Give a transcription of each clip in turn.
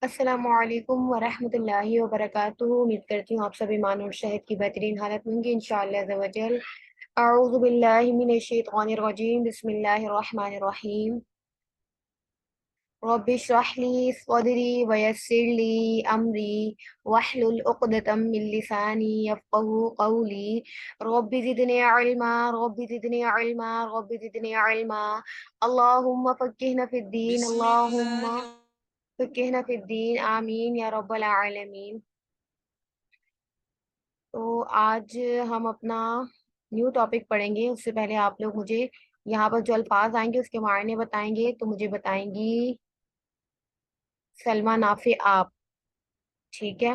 अस्सलामुअलैकुम वरहमतुल्लाहि वबरकातुहू। उम्मीद करती हूँ आप सभी ईमान और सेहत की बेहतरीन हालत में होंगे इंशाअल्लाह अज़्ज़ा वजल। अऊज़ु बिल्लाहि मिनश शैतानिर रजीम। बिस्मिल्लाहिर रहमानिर रहीम। रब्बि इश्रह ली सदरी वयस्सिर ली अमरी वहलुल उक़दतम मिन लिसानी यफ़क़हू क़ौली। Rabbi ज़िदनी इल्मा rabbi ज़िदनी इल्मा rabbi ज़िदनी इल्मा। अल्लाहुम्मा फ़क़्क़िहना फ़िद्दीन अल्लाहुम्मा फ़क़्क़िहना फ़िद्दीन आमीन या रब्बल आलमीन। तो आज हम अपना न्यू टॉपिक पढ़ेंगे। उससे पहले आप लोग मुझे यहाँ पर जो अल्फाज आएंगे उसके मायने बताएंगे। तो मुझे बताएंगी सलमा नाफे आप। ठीक है।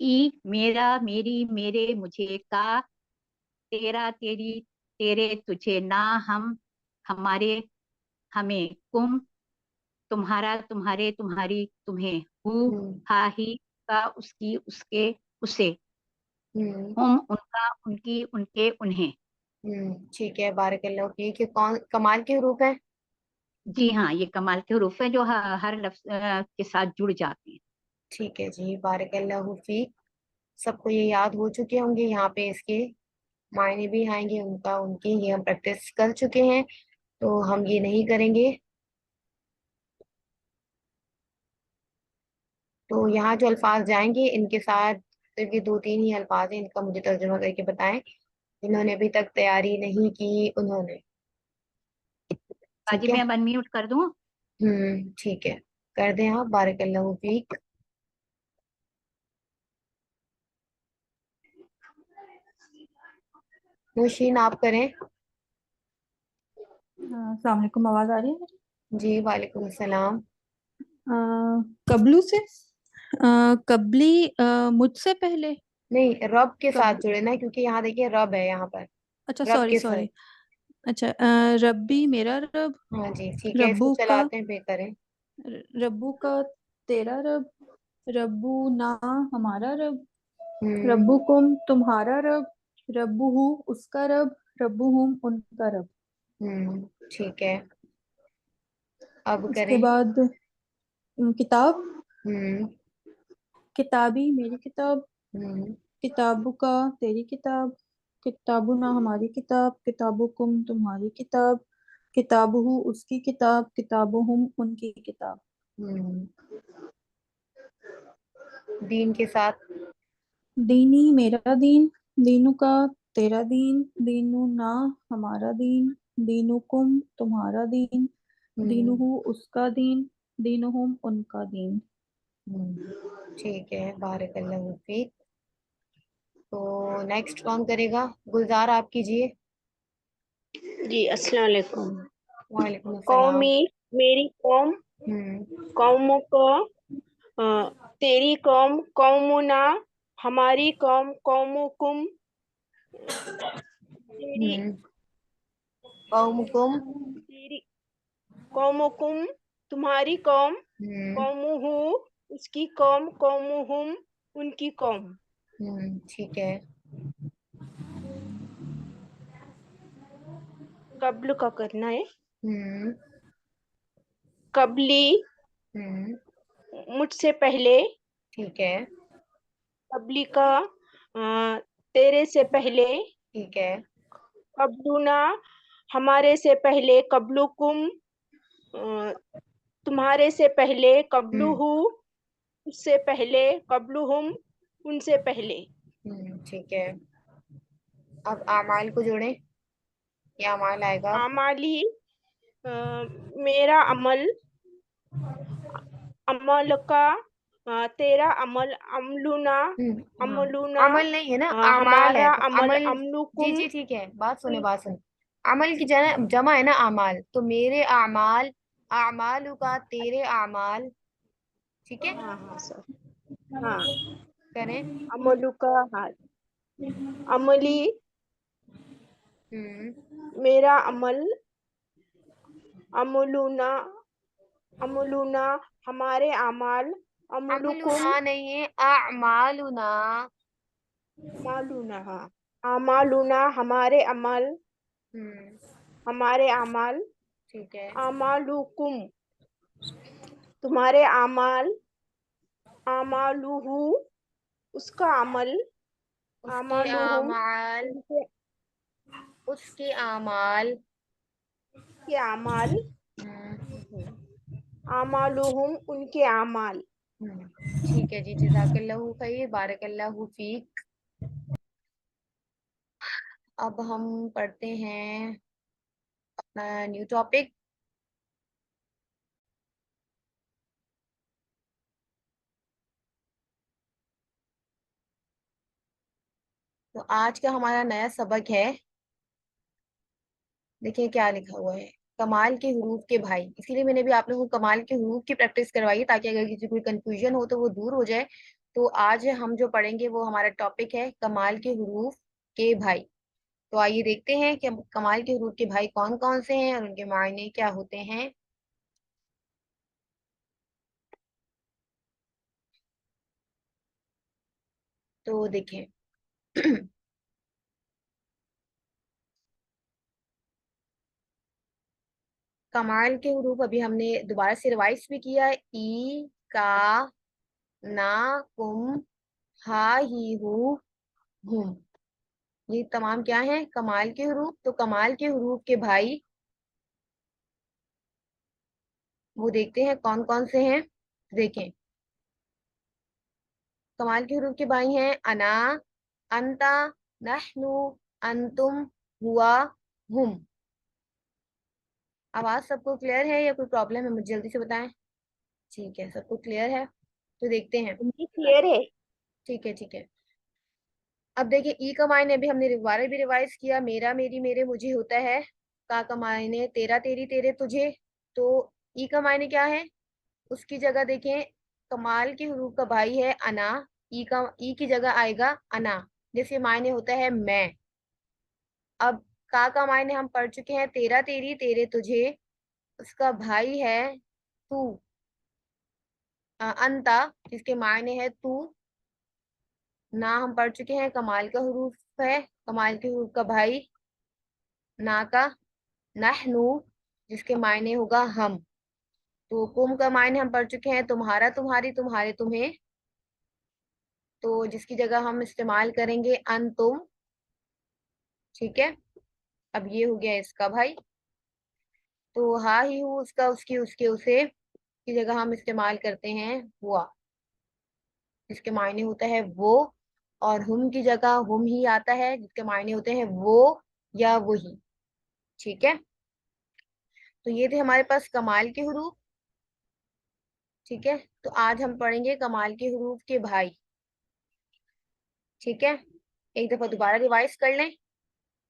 ई मेरा मेरी मेरे मुझे का तेरा तेरी तेरे तुझे ना हम हमारे हमें कुम तुम्हारा तुम्हारे तुम्हारी तुम्हें हु हम्म। हा ही का उसकी उसके उसे हम्म। हुम उनका उनकी उनके उन्हें। ठीक है, बारकल्लाह फीक। ये कौन कमाल के हरूफ हैं? जी हाँ, ये कमाल के हरूफ हैं जो हर लफ्ज के साथ जुड़ जाते हैं। ठीक है जी, बारकल्लाह फीक। सबको ये याद हो चुके होंगे। यहाँ पे इसके मायने भी आएंगे, उनका उनकी ये हम प्रैक्टिस कर चुके हैं, तो हम ये नहीं करेंगे। तो यहाँ जो अल्फाज जाएंगे इनके साथ सिर्फ ये दो तीन ही अल्फाज हैं, इनका मुझे तर्जुमा करके बताएं। जिन्होंने अभी तक तैयारी नहीं की उन्होंने। ठीक बाजी है। मैं अब अनम्यूट कर दूं। ठीक है, कर दें आप। बारकल्लाहु फीक। मुशीन आप करें। अस्सलाम वालेकुम, आवाज आ रही है मेरी? जी वालेकुम सलाम। अ, कबलू से कबली मुझसे पहले नहीं, रब के साथ कब जुड़े ना, क्योंकि यहाँ देखिए रब है यहाँ पर। अच्छा, रब सॉरी के साथ। सॉरी। अच्छा, रब्बी मेरा रब, हाँ जी ठीक है, इसको रब्बू का चलाते हैं फिर करें। रब्बू का तेरा रब, रब्बू ना हमारा रब, हम्म। रब्बुकुम तुम्हारा रब, रब्बुहु उसका रब, रब्बुहुम उनका रब। ठीक है, अब उसके करें। बाद किताब, हम्म। किताबी मेरी किताब, हम्म। किताबु का तेरी किताब, किताबुना हमारी किताब, किताबुकुम तुम्हारी किताब, किताबुहु उसकी किताब, किताबुहुम उनकी किताब। हम्म। दीन के साथ। दीनी मेरा दीन, दीनु का तेरा दीन, दीनु ना हमारा दीन, दीनुकुम तुम्हारा दीन, हम्म। दीनुहु उसका दीन, दीनुहुम उनका दीन। ठीक है, बारकल्लाहु फीक। तो नेक्स्ट कौन करेगा? गुलजार आप कीजिए। जी अस्सलाम वालेकुम। वालेकुम अस्सलाम। कौमी मेरी कौम, हम्म। कौमों को तेरी कौम, कौमुना हमारी कौम, कौमुकुम तेरी हम्म। कौमुकुम। तेरी कौमुकुम तुम्हारी कौम, हम्म। कौमुहु उसकी कौम, कौमुहुम उनकी कौम। ठीक है। कब्ल का करना है। हम्म। कबली हम्म। मुझसे पहले, ठीक है। कबली का तेरे से पहले, ठीक है। कबलुना हमारे से पहले, कबलुकुम अ, तुम्हारे से पहले, हम्म। कबलुहु उससे पहले, कबलुहुम उनसे पहले। ठीक है। अब आमाल को जोड़ें। क्या अमाल आएगा अब? आमाली मेरा अमल, अमल का तेरा अमल, अमलुना हाँ। अमलुना अमल नहीं है ना, आमाल है हमारा तो अमल, अमल। जी अमलुकुम जी ठीक है, बात सुने बात सुने। अमल की जमा है ना आमाल, तो मेरे आमाल, आमालु का तेरे आमाल। ठीक है। हाँ हाँ सर, हाँ। करें। अमलु का हाल, अमली हम्म। मेरा अमल, अमलुना अमलुना हमारे अमाल, अमलुकुम अमलुना नहीं है, आमालुना। मालूना। हाँ अमालुना हमारे अमल, हमारे अमल, ठीक है। अमालुकुम तुम्हारे अमाल, अमालुहु उसका अमल, उसके अमालुहुम आमाल, उनके उसके आमाल। के अमाल, अमालुहुम उनके अमाल। ठीक है जी, जज़ाकल्लाहु खैर, बारकल्लाहु फीक। अब हम पढ़ते हैं अपना न्यू टॉपिक। तो आज का हमारा नया सबक है, देखिए क्या लिखा हुआ है, कमाल के हुरूफ के भाई। इसीलिए मैंने भी आप लोगों को कमाल के हुरूफ की प्रैक्टिस करवाई है, ताकि अगर किसी कोई कंफ्यूजन हो तो वो दूर हो जाए। तो आज हम जो पढ़ेंगे वो हमारा टॉपिक है कमाल के हुरूफ के भाई। तो आइए देखते हैं कि कमाल के हुरूफ के भाई कौन कौन से हैं और उनके मायने क्या होते हैं। तो देखें कमाल के हुरूफ अभी हमने दोबारा से रिवाइज भी किया है। ई, का, ना, कुम, हा, ही, हु, हुम। ये तमाम क्या हैं, कमाल के हुरूफ। तो कमाल के हुरूफ के भाई वो देखते हैं कौन कौन से हैं। देखें, कमाल के हुरूफ के भाई हैं अना, अंता, नहनु, अंतुम, हुआ, हुम। आवाज सबको क्लियर है या कोई प्रॉब्लम है, मुझे जल्दी से बताएं। ठीक है, सबको क्लियर है, तो देखते हैं। उनकी क्लियर है। ठीक है, ठीक है। अब देखिए, ई का मायने अभी हमने दोबारा भी रिवाइज किया, मेरा, मेरी, मेरे, मुझे होता है। का मायने तेरा, तेरी, तेरे, तुझे। तो ई का मायने क्या है, उसकी जगह देखें, कमाल के हुरूफ का भाई है अना। ई की जगह आएगा अना, जिसके मायने होता है मैं। अब का मायने हम पढ़ चुके हैं, तेरा, तेरी, तेरे, तुझे। उसका भाई है तू, अंता, जिसके मायने है तू। ना हम पढ़ चुके हैं, कमाल का हुरूफ है, कमाल के हुरूफ का भाई ना का। नहनु, जिसके मायने होगा हम। तो कुम का मायने हम पढ़ चुके हैं, तुम्हारा, तुम्हारी, तुम्हारे, तुम्हें। तो जिसकी जगह हम इस्तेमाल करेंगे तुम। ठीक है, अब ये हो गया इसका भाई। तो हा, ही, हूँ, उसका, उसकी, उसके, उसे की जगह हम इस्तेमाल करते हैं हुआ, जिसके मायने होता है वो। और हुम की जगह हुम ही आता है, जिसके मायने होते हैं वो या वही। ठीक है, तो ये थे हमारे पास कमाल के हुरूफ। ठीक है, तो आज हम पढ़ेंगे कमाल के हुरूफ के भाई। ठीक है, एक दफा दोबारा रिवाइज कर लें,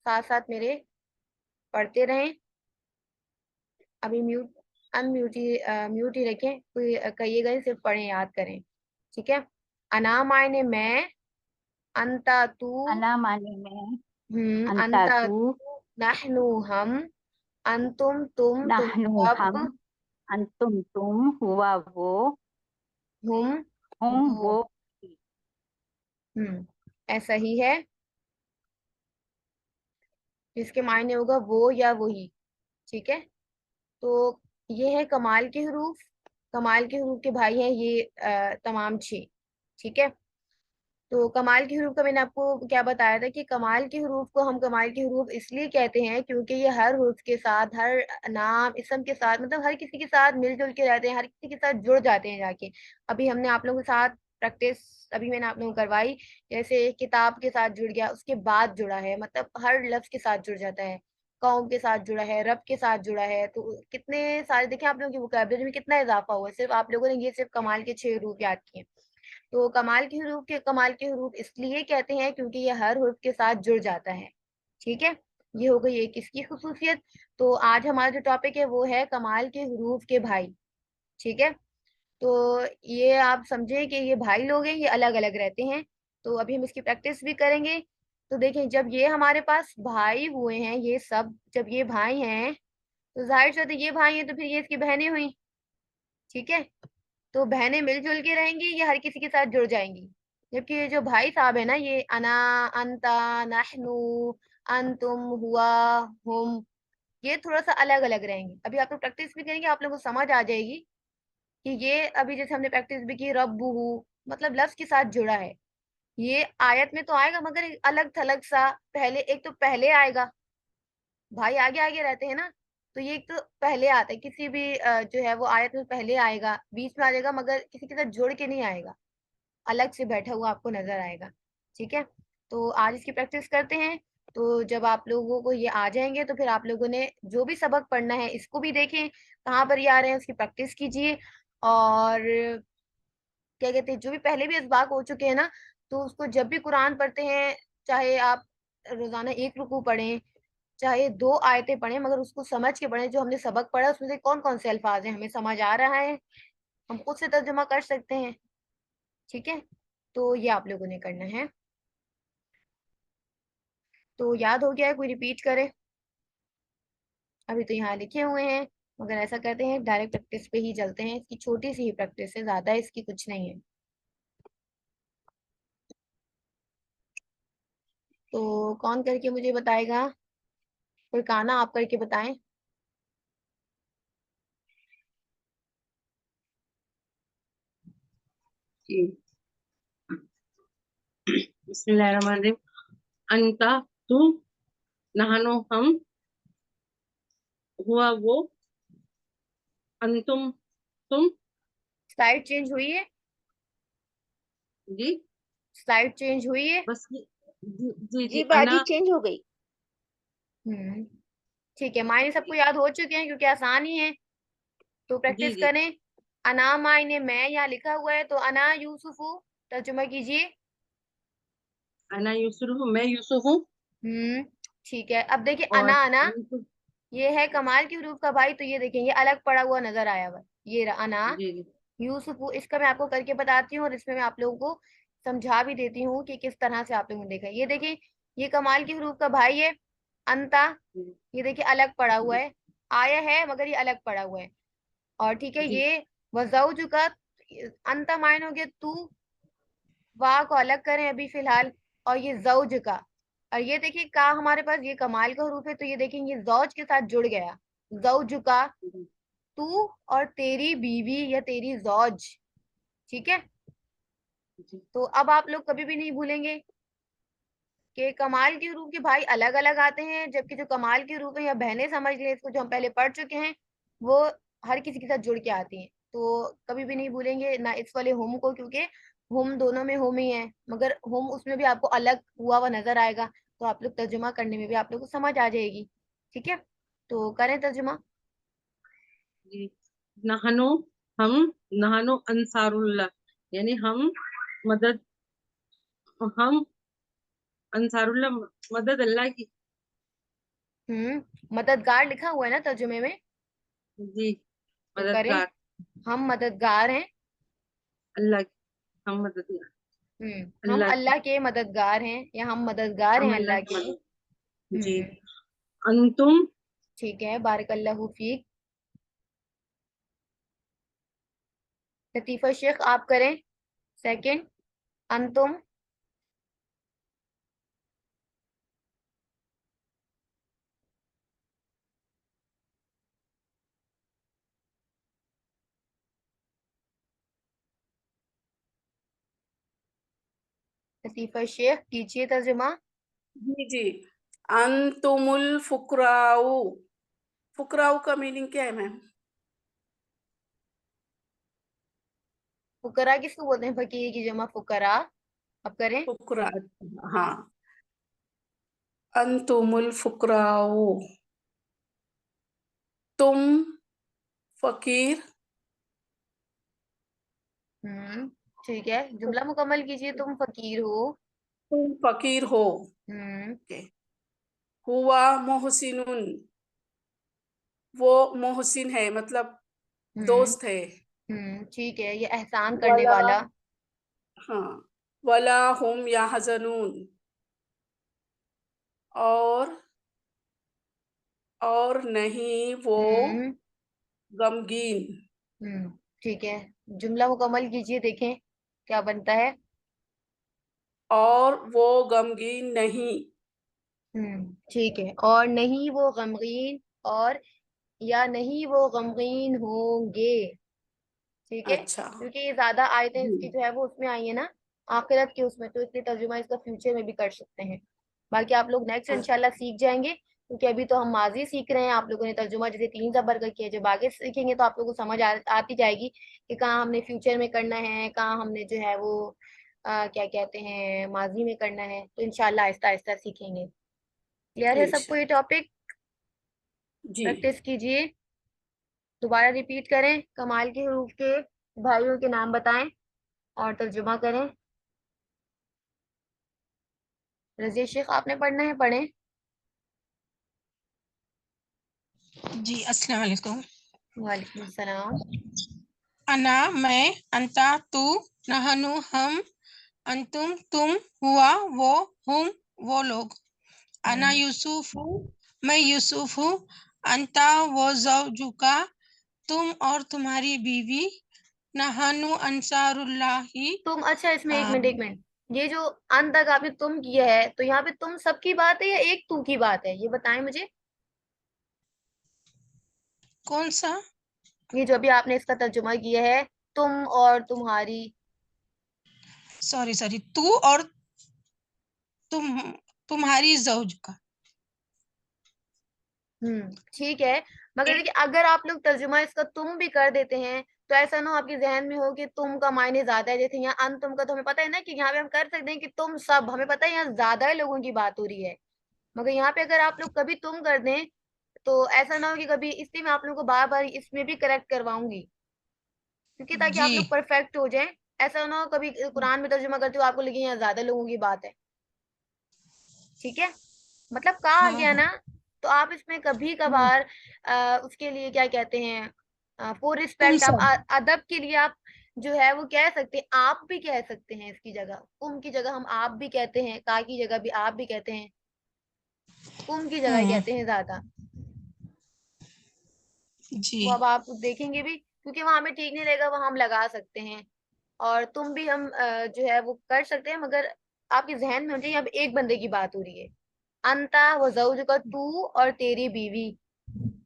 साथ साथ मेरे पढ़ते रहें। अभी अनम्यूट ही म्यूट ही रखें, कोई कहिएगा नहीं, सिर्फ पढ़ें, याद करें। ठीक है, अना मायने मैं, अंता तू, अना माने में, अंता अंता तू, तू, नहनु हम, अंतुम तुम नहनु हम, सब, अंतुम तुम, हुआ वो, हुम हम वो। वो। ऐसा ही है, जिसके मायने होगा वो या वही। ठीक है, तो ये है कमाल के हरूफ। कमाल के हरूफ के भाई हैं ये तमाम 6। ठीक है, तो कमाल के हरूफ का मैंने आपको क्या बताया था कि कमाल के हरूफ को हम कमाल के हरूफ इसलिए कहते हैं क्योंकि ये हर हरूफ के साथ, हर नाम इसम के साथ, मतलब हर किसी के साथ मिलजुल के रहते हैं, हर किसी के साथ जुड़ जाते हैं जाके। अभी हमने आप लोगों के साथ प्रैक्टिस, अभी मैंने आप लोगों को करवाई, जैसे किताब के साथ जुड़ गया, उसके बाद जुड़ा है, मतलब हर लफ्ज के साथ जुड़ जाता है। कौम के साथ जुड़ा है, रब के साथ जुड़ा है। तो कितने सारे देखें, आप लोगों की वोकैबुलरी में कितना इजाफा हुआ है, सिर्फ आप लोगों ने ये सिर्फ कमाल के 6 हरूफ याद किए। तो कमाल के हरूफ इसलिए कहते हैं क्योंकि ये हर हरूफ के साथ जुड़ जाता है। ठीक है, ये हो गई एक इसकी खुसूसियत। तो आज हमारा जो टॉपिक है वो है कमाल के हरूफ के भाई। ठीक है, तो ये आप समझे कि ये भाई लोग हैं, ये अलग अलग रहते हैं। तो अभी हम इसकी प्रैक्टिस भी करेंगे। तो देखें, जब ये हमारे पास भाई हुए हैं, ये सब जब ये भाई हैं, तो जाहिर सी बात है ये भाई हैं, तो फिर ये इसकी बहनें हुई। ठीक है, तो बहनें मिलजुल के रहेंगी या हर किसी के साथ जुड़ जाएंगी? जबकि ये जो भाई साहब है ना, ये अना, अंता, नहनु, अंतुम, हुआ, हुम, ये थोड़ा सा अलग अलग रहेंगे। अभी आप लोग प्रैक्टिस भी करेंगे, आप लोगों को समझ आ जाएगी कि ये अभी जैसे हमने प्रैक्टिस भी की, रब्बुहु मतलब लफ्ज के साथ जुड़ा है। ये आयत में तो आएगा मगर एक अलग थलग सा, पहले एक तो पहले आएगा, भाई आगे आगे रहते हैं ना, तो ये एक तो पहले आता है, किसी भी जो है वो आयत में पहले आएगा, बीच में आ जाएगा, मगर किसी के साथ जुड़ के नहीं आएगा, अलग से बैठा हुआ आपको नजर आएगा। ठीक है, तो आज इसकी प्रैक्टिस करते हैं। तो जब आप लोगों को ये आ जाएंगे तो फिर आप लोगों ने जो भी सबक पढ़ना है इसको भी देखें कहाँ पर ये आ रहे हैं, उसकी प्रैक्टिस कीजिए। और क्या कहते हैं, जो भी पहले भी इसबाक हो चुके हैं ना, तो उसको जब भी कुरान पढ़ते हैं, चाहे आप रोजाना एक रुकू पढ़ें, चाहे दो आयतें पढ़ें, मगर उसको समझ के पढ़ें। जो हमने सबक पढ़ा उसमें से कौन कौन से अल्फाज हैं हमें समझ आ रहा है, हम खुद से तर्जुमा कर सकते हैं। ठीक है, तो ये आप लोगों ने करना है। तो याद हो गया है, कोई रिपीट करे? अभी तो यहाँ लिखे हुए हैं, मगर ऐसा करते हैं डायरेक्ट प्रैक्टिस पे ही चलते हैं। इसकी छोटी सी ही प्रैक्टिस है, ज्यादा इसकी कुछ नहीं है। तो कौन करके मुझे बताएगा? कोई काना आप करके बताएं। जी, बिस्मिल्लाहिर्रहमानिर्रहीम। अंता तू, नहानो हम, हुआ वो, अंतुम तुम। स्लाइड चेंज हुई है? जी स्लाइड चेंज हुई है? बस जी जी जी अना। बाजी चेंज हो गई। हम्म, ठीक है, मायने सबको याद हो चुके हैं क्योंकि आसान ही है। तो जी प्रैक्टिस जी करें। अना मायने मैं, यहाँ लिखा हुआ है, तो अना यूसुफु तर्जुमा कीजिए। अना यूसुफ हूँ, मैं यूसुफ हूँ। हम्म, ठीक है, अब देखिए और अना अना, अंतुम। ये है कमाल की हरूफ का भाई, तो ये देखें ये अलग पड़ा हुआ नजर आया हुआ है। ये रहा अना जी जी यूसुफु, इसका मैं आपको करके बताती हूँ और इसमें मैं आप लोगों को समझा भी देती हूँ कि किस तरह से आप लोगों ने देखा। ये देखिए, ये कमाल की हरूफ का भाई है अंता, जी ये देखिए अलग पड़ा हुआ जी है, आया है मगर ये अलग पड़ा हुआ है। और ठीक है, जी ये वजौजु का अंता मायन हो गया तू, वाह को अलग करें अभी फिलहाल, और ये जौज का, और ये देखिए का हमारे पास ये कमाल का हरूफ है, तो ये देखिए ये जौज के साथ जुड़ गया, जौज का, जी तू और तेरी बीवी या तेरी जौज। ठीक है, जी तो अब आप लोग कभी भी नहीं भूलेंगे कि कमाल के हरूफ के भाई अलग अलग आते हैं, जबकि जो कमाल के हरूफ है या बहनें समझ लें इसको, जो हम पहले पढ़ चुके हैं, वो हर किसी के साथ जुड़ के आती हैं। तो कभी भी नहीं भूलेंगे ना इस वाले हुम को, क्योंकि हुम दोनों में हुम ही है, मगर हुम उसमें भी आपको अलग हुआ हुआ नजर आएगा, तो आप लोग तर्जुमा करने में भी आप लोग को समझ आ जाएगी। ठीक है, तो करें तर्जुमा। जी। नहनो हम, नहनो अंसारुल्लाह, यानी मदद हम अंसारुल्लाह, मदद अल्लाह की। मददगार लिखा हुआ है ना तर्जुमे में, जी, तो करें, मददगार हम मददगार हैं। अल्लाह की, हम मददगार हम अल्लाह की, अल्लाह के मददगार हैं, या हम मददगार हम हैं अल्लाह अल्लाह की के। मदद। जी। हम्म, अंतुम। ठीक है, बारकल्लाहु फीक। लतीफ़ा शेख आप करें सेकंड, अंतुम। लतीफ़ा शेख कीजिए तर्जुमा। जी जी। अंतुमुल फुकराऊ, फुकराऊ का मीनिंग क्या है मैम? फुकरा किसको बोलते हैं? फकीर की जमा फुकरा। अब करें। फुकरा, हाँ। अंतुमुल फुकराऊ, तुम फकीर, हम्म, ठीक है, जुमला मुकम्मल कीजिए, तुम फकीर हो। तुम फकीर हो। हम्म ओके। हुआ मोहसिनुन, वो मोहसिन है, मतलब हम्म दोस्त है। ठीक है, ये एहसान करने वला, वाला। हाँ, वला हुम याहज़नून, और नहीं वो हम्म गमगीन। ठीक है, जुमला मुकम्मल कीजिए, देखें क्या बनता है। और वो गमगीन नहीं। ठीक है। और नहीं वो गमगीन, और या नहीं वो गमगीन होंगे। ठीक है, अच्छा क्योंकि ये ज्यादा आयतें जी इसकी जो है वो उसमें आई है ना, आखिरत के उसमें, तो इसलिए तर्जुमा इसका फ्यूचर में भी कर सकते हैं। बाकी आप लोग नेक्स्ट इंशाल्लाह सीख जाएंगे, क्योंकि अभी तो हम माजी सीख रहे हैं। आप लोगों ने तर्जुमा जैसे 3 जबर का किया, जब आगे सीखेंगे तो आप लोगों को समझ आती जाएगी कि कहाँ हमने फ्यूचर में करना है, कहाँ हमने जो है वो क्या कहते हैं माजी में करना है। तो इंशाल्लाह आहिस्ता आहिस्ता सीखेंगे। क्लियर है सबको ये इंशाल्लाह टॉपिक? जी। प्रैक्टिस कीजिए। दोबारा रिपीट करें, कमाल के हरूफ के भाइयों के नाम बताएं और तर्जुमा करें। रजिया शेख आपने पढ़ना है, पढ़ें। जी अस्सलाम वालेकुम। वालेकुम सलाम। अना मैं, अंता तू, नहनु हम, अंतुम तुम, हुआ वो, हुम वो लोग। अना यूसुफ हूँ, मैं यूसुफ हूँ। अंता वो ज़ौजुका, तुम और तुम्हारी बीवी। नहनु अंसारुल्लाही। तुम, अच्छा इसमें एक आ, मिनट एक मिनट, ये जो अन तक आपने तुम किया है, तो यहाँ पे तुम सबकी बात है या एक तू की बात है, ये बताएं मुझे। कौन सा? ये जो अभी आपने इसका तर्जुमा किया है, तुम और तुम्हारी। सॉरी सॉरी, तू और तुम, तुम्हारी ज़ौजुका। ठीक है। मगर देखिए, अगर आप लोग तर्जुमा इसका तुम भी कर देते हैं, तो ऐसा ना हो आपके जहन में हो कि तुम का मायने ज्यादा है। जैसे यहाँ अन तुम का, तो हमें पता है ना कि यहाँ पे हम कर सकते हैं कि तुम सब, हमें पता है यहाँ ज्यादा लोगों की बात हो रही है। मगर यहाँ पे अगर आप लोग कभी तुम कर दें, तो ऐसा ना हो कि कभी, इसलिए मैं आप लोगों को बार बार इसमें भी करेक्ट करवाऊंगी, क्योंकि ताकि जी आप लोग परफेक्ट हो जाएं। ऐसा ना हो कभी कुरान में तर्जुमा करते हो आपको लगे यहाँ ज्यादा लोगों की बात है। ठीक है, मतलब कहा हाँ गया हाँ। ना। तो आप इसमें कभी हम्म, कभार उसके लिए क्या कहते हैं, फॉर तुम रिस्पेक्ट, आप सब। अदब के लिए आप जो है वो कह सकते हैं, आप भी कह सकते हैं इसकी जगह। कुम की जगह हम आप भी कहते हैं, का की जगह भी आप भी कहते हैं, कुम की जगह हम्म, कहते हैं ज्यादा। जी वो अब आप देखेंगे भी, क्योंकि वहां हमें ठीक नहीं लगेगा, वहां हम लगा सकते हैं। और तुम भी हम जो है वो कर सकते हैं, मगर आपके जहन में मुझे अब एक बंदे की बात हो रही है। अंता व जौज का, तू और तेरी बीवी,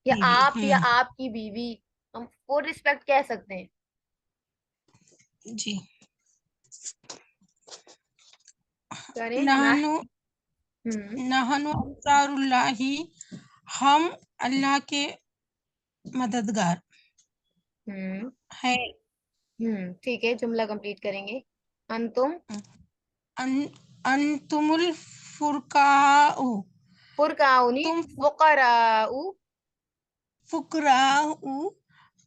या टीवी। आप या आपकी बीवी, हम वो रिस्पेक्ट कह सकते हैं। जी। करें ना। नहनु हम्म नहनु अंसारुल्लाही, हम अल्लाह के मददगार हम्म है। ठीक है, जुमला कंप्लीट करेंगे। अंतुम अन, अंतुमुल फुरकाउ, फुरकाउनी तुम फुकराउ। फुकराउ,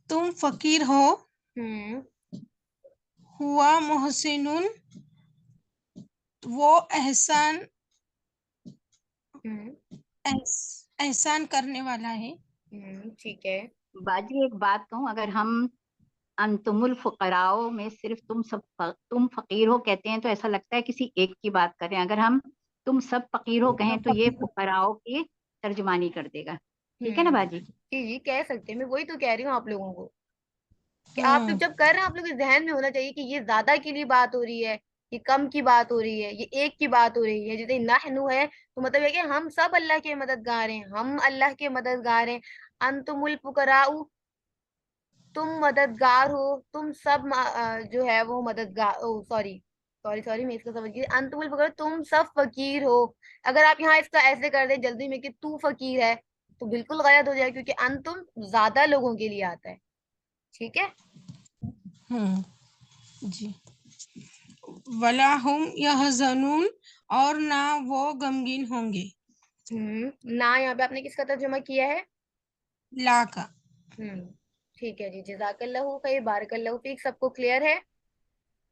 तुम फकीर हो। हम्म हुआ मोहसिनुन, वो एहसान हम्म एहसान करने वाला है। ठीक है। बाजी एक बात कहूँ, अगर हम अंतुमुल फुकराओ में सिर्फ तुम फकीर हो कहते हैं तो ऐसा लगता है किसी एक की बात कर रहे हैं। अगर हम तुम सब फकीर हो कहें तो ये फुकराओ की तर्जुमानी कर देगा। ठीक है ना बाजी? जी जी, कह सकते हैं, मैं वही तो कह रही हूँ आप लोगों को, कि आप लोग हम्म, जब कर रहे हैं, आप लोग के जहन में होना चाहिए कि ये ज्यादा के लिए बात हो रही है, ये कम की बात हो रही है, ये एक की बात हो रही है। जैसे नहनु है तो मतलब है कि हम सब अल्लाह के मददगार हैं, हम अल्लाह के मददगार हैं। अंतुमुल फुकराउ, तुम मददगार हो, तुम सब जो है वो मददगार, ओ सॉरी सॉरी सॉरी, मैं इसको समझ गई। अंतुमुल फुकराउ, तुम सब फकीर हो। अगर आप यहाँ इसका ऐसे कर दें जल्दी में कि तू फकीर है, तो बिल्कुल गलत हो जाए, क्योंकि अंतुम ज्यादा लोगों के लिए आता है। ठीक है। जी। वला हुम यहज़नून, और ना वो गमगीन होंगे। ना यहाँ पे आपने किसका तर्जुमा किया है? ला का। हम्म ठीक है जी, जज़ाकल्लाहु खैर, बारकल्लाहु फीक। सबको क्लियर है?